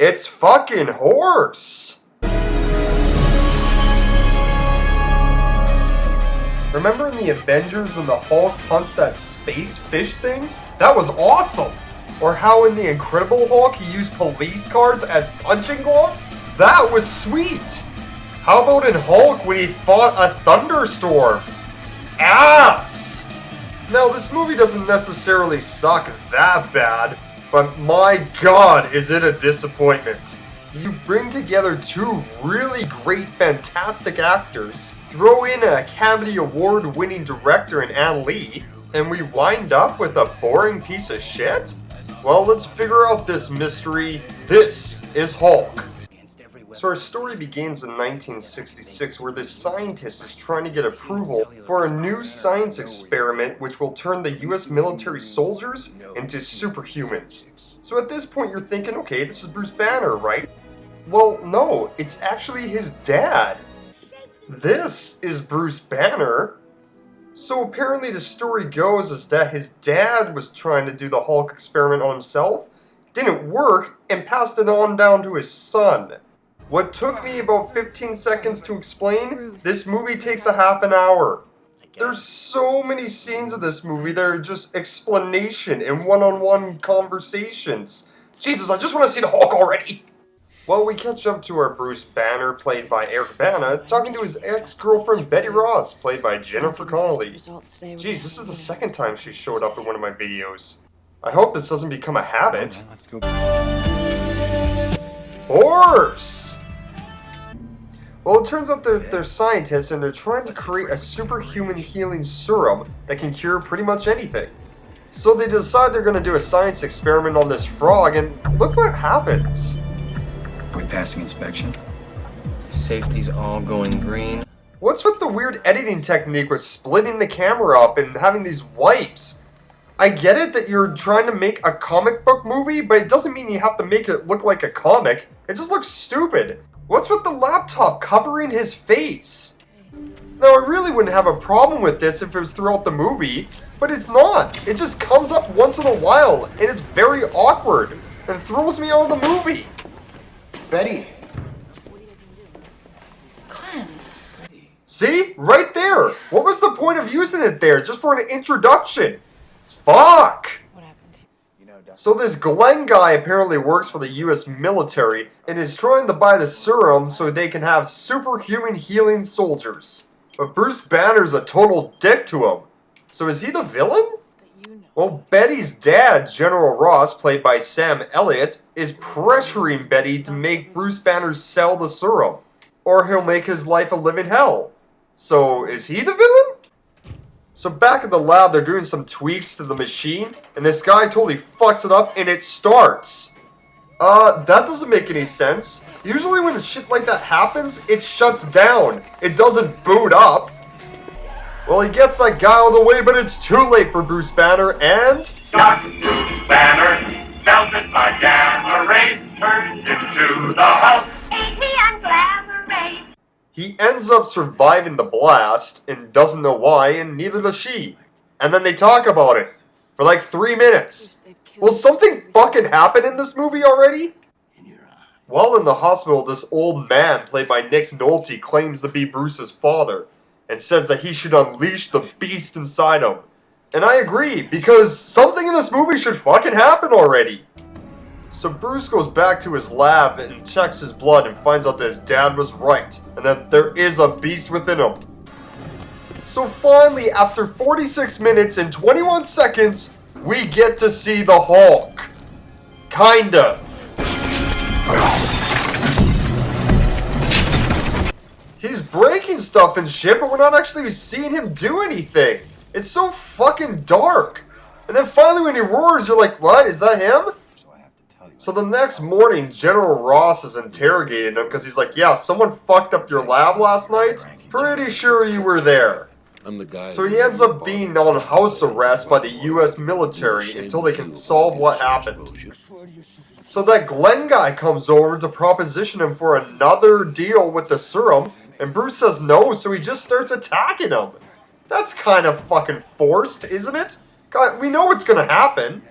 It's fucking horse! Remember in the Avengers when the Hulk punched that space fish thing? That was awesome! Or how in the Incredible Hulk he used police cars as punching gloves? That was sweet! How about in Hulk when he fought a thunderstorm? Ass! Now this movie doesn't necessarily suck that bad, but my god is it a disappointment. You bring together two really great fantastic actors, throw in an Academy Award winning director in Ann Lee, and we wind up with a boring piece of shit? Well, let's figure out this mystery. This is Hulk. So our story begins in 1966 where this scientist is trying to get approval for a new science experiment which will turn the US military soldiers into superhumans. So at this point you're thinking, okay, this is Bruce Banner, right? Well, no, it's actually his dad. This is Bruce Banner. So apparently the story goes is that his dad was trying to do the Hulk experiment on himself, didn't work, and passed it on down to his son. What took me about 15 seconds to explain, this movie takes a half an hour. There's so many scenes of this movie that are just explanation and one-on-one conversations. Jesus, I just want to see the Hulk already! Well, we catch up to our Bruce Banner, played by Eric Bana, talking to his ex-girlfriend Betty Ross, played by Jennifer Connelly. Jeez, this is the second time she showed up in one of my videos. I hope this doesn't become a habit. Let's go. Horse! Well, it turns out they're scientists and they're trying to create a superhuman healing serum that can cure pretty much anything. So they decide they're going to do a science experiment on this frog, and look what happens. Are we passing inspection? Safety's all going green. What's with the weird editing technique with splitting the camera up and having these wipes? I get it that you're trying to make a comic book movie, but it doesn't mean you have to make it look like a comic. It just looks stupid. What's with the laptop covering his face? Now, I really wouldn't have a problem with this if it was throughout the movie, but it's not. It just comes up once in a while, and it's very awkward, and throws me out of the movie. Betty! Glenn. See? Right there! What was the point of using it there? Just for an introduction? Fuck! What happened? So this Glenn guy apparently works for the US military and is trying to buy the serum so they can have superhuman healing soldiers. But Bruce Banner's a total dick to him. So is he the villain? Well, Betty's dad, General Ross, played by Sam Elliott, is pressuring Betty to make Bruce Banner sell the serum, or he'll make his life a living hell. So, is he the villain? So back at the lab, they're doing some tweaks to the machine, and this guy totally fucks it up, and it starts. That doesn't make any sense. Usually when shit like that happens, it shuts down. It doesn't boot up. Well, he gets that guy out of the way, but it's too late for Bruce Banner, and... Dr. Bruce Banner, melted by gamma rays, turns into the Hulk. and glamour rays. He ends up surviving the blast, and doesn't know why, and neither does she. And then they talk about it, for like 3 minutes. Will something fucking happen in this movie already? While in the hospital, this old man, played by Nick Nolte, claims to be Bruce's father, and says that he should unleash the beast inside him. And I agree, because something in this movie should fucking happen already. So Bruce goes back to his lab and checks his blood and finds out that his dad was right, and that there is a beast within him. So finally, after 46 minutes and 21 seconds, we get to see the Hulk. Kind of. He's breaking stuff and shit, but we're not actually seeing him do anything. It's so fucking dark. And then finally when he roars, you're like, what? Is that him? So the next morning, General Ross is interrogating him because he's like, yeah, someone fucked up your lab last night? Pretty sure you were there. I'm the guy. So he ends up being on house arrest by the US military until they can solve what happened. So that Glenn guy comes over to proposition him for another deal with the serum, and Bruce says no, so he just starts attacking him. That's kind of fucking forced, isn't it? God, we know what's gonna happen.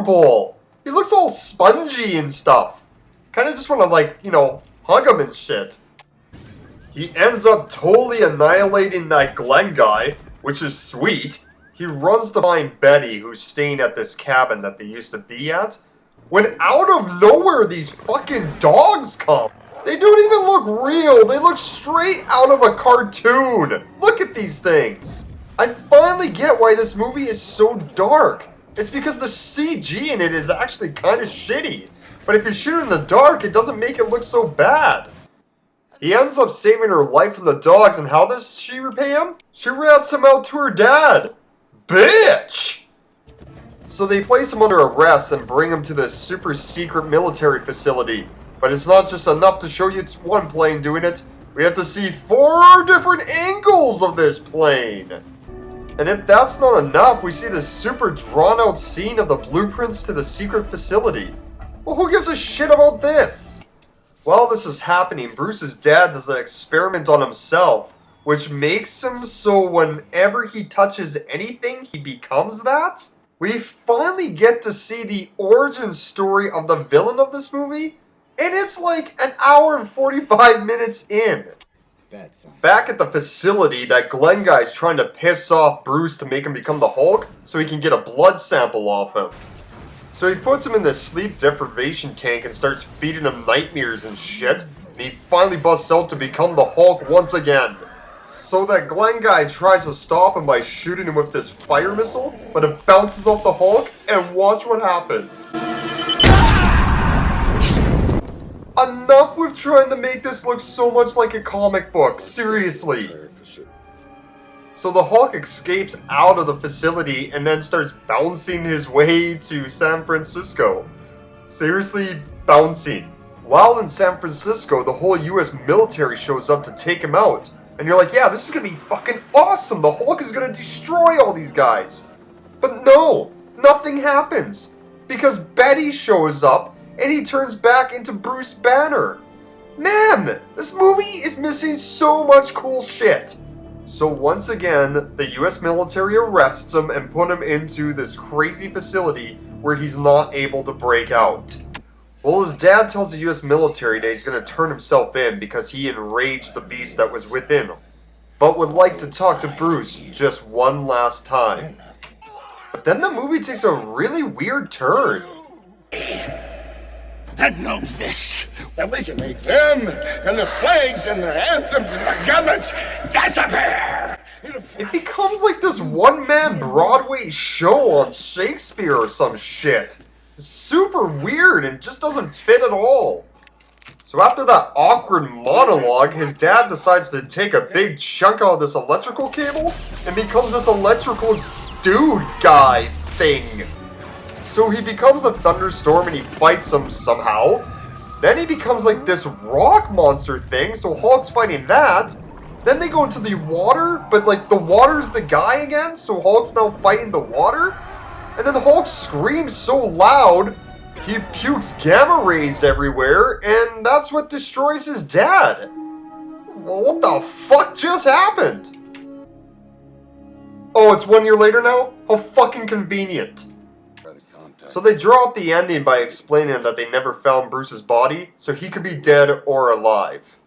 adorable. He looks all spongy and stuff. Kind of just want to, like, you know, hug him and shit. He ends up totally annihilating that Glenn guy, which is sweet. He runs to find Betty, who's staying at this cabin that they used to be at, when out of nowhere these fucking dogs come. They don't even look real. They look straight out of a cartoon. Look at these things. I finally get why this movie is so dark. It's because the CG in it is actually kind of shitty. But if you shoot in the dark, it doesn't make it look so bad. He ends up saving her life from the dogs, and how does she repay him? She rats him out to her dad. Bitch! So they place him under arrest and bring him to this super secret military facility. But it's not just enough to show you it's one plane doing it. We have to see 4 different angles of this plane. And if that's not enough, we see this super drawn out scene of the blueprints to the secret facility. Well, who gives a shit about this? While this is happening, Bruce's dad does an experiment on himself, which makes him so whenever he touches anything, he becomes that. We finally get to see the origin story of the villain of this movie, and it's like an hour and 45 minutes in. Back at the facility, that Glenn guy's trying to piss off Bruce to make him become the Hulk so he can get a blood sample off him. So he puts him in this sleep deprivation tank and starts feeding him nightmares and shit, and he finally busts out to become the Hulk once again. So that Glenn guy tries to stop him by shooting him with this fire missile, but it bounces off the Hulk, and watch what happens. Enough with trying to make this look so much like a comic book, seriously. So the Hulk escapes out of the facility and then starts bouncing his way to San Francisco. Seriously, bouncing. While in San Francisco, the whole US military shows up to take him out. And you're like, yeah, this is gonna be fucking awesome. The Hulk is gonna destroy all these guys. But no, nothing happens. Because Betty shows up and he turns back into Bruce Banner. Man, this movie is missing so much cool shit. So once again, the US military arrests him and put him into this crazy facility where he's not able to break out. Well, his dad tells the US military that he's going to turn himself in because he enraged the beast that was within him, but would like to talk to Bruce just one last time. But then the movie takes a really weird turn. And know this, that we can make them and the flags and their anthems and their governments disappear. It becomes like this one-man Broadway show on Shakespeare or some shit. It's super weird and just doesn't fit at all. So after that awkward monologue, his dad decides to take a big chunk out of this electrical cable and becomes this electrical dude guy thing. So he becomes a thunderstorm and he fights him somehow. Then he becomes like this rock monster thing, so Hulk's fighting that. Then they go into the water, but like the water's the guy again, so Hulk's now fighting the water. And then the Hulk screams so loud, he pukes gamma rays everywhere, and that's what destroys his dad. Well, what the fuck just happened? Oh, it's 1 year later now? How fucking convenient. So they draw out the ending by explaining that they never found Bruce's body, so he could be dead or alive.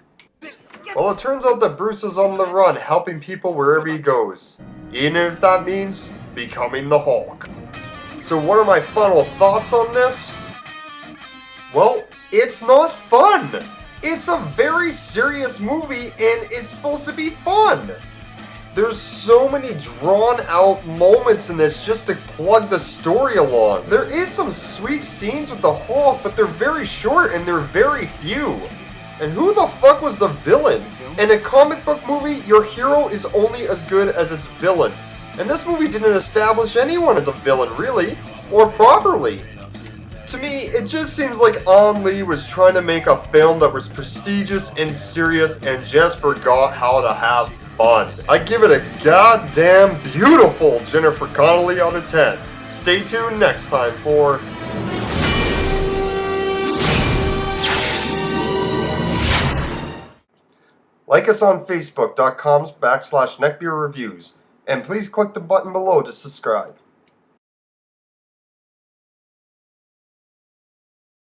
Well, it turns out that Bruce is on the run, helping people wherever he goes, even if that means becoming the Hulk. So what are my final thoughts on this? Well, it's not fun! It's a very serious movie, and it's supposed to be fun! There's so many drawn out moments in this just to plug the story along. There is some sweet scenes with the Hulk, but they're very short and they're very few. And who the fuck was the villain? In a comic book movie, your hero is only as good as its villain. And this movie didn't establish anyone as a villain, really, or properly. To me, it just seems like Ang Lee was trying to make a film that was prestigious and serious and just forgot how to have fun. I give it a goddamn beautiful Jennifer Connelly out of 10. Stay tuned next time for... Like us on Facebook.com/neckbeerreviews, and please click the button below to subscribe.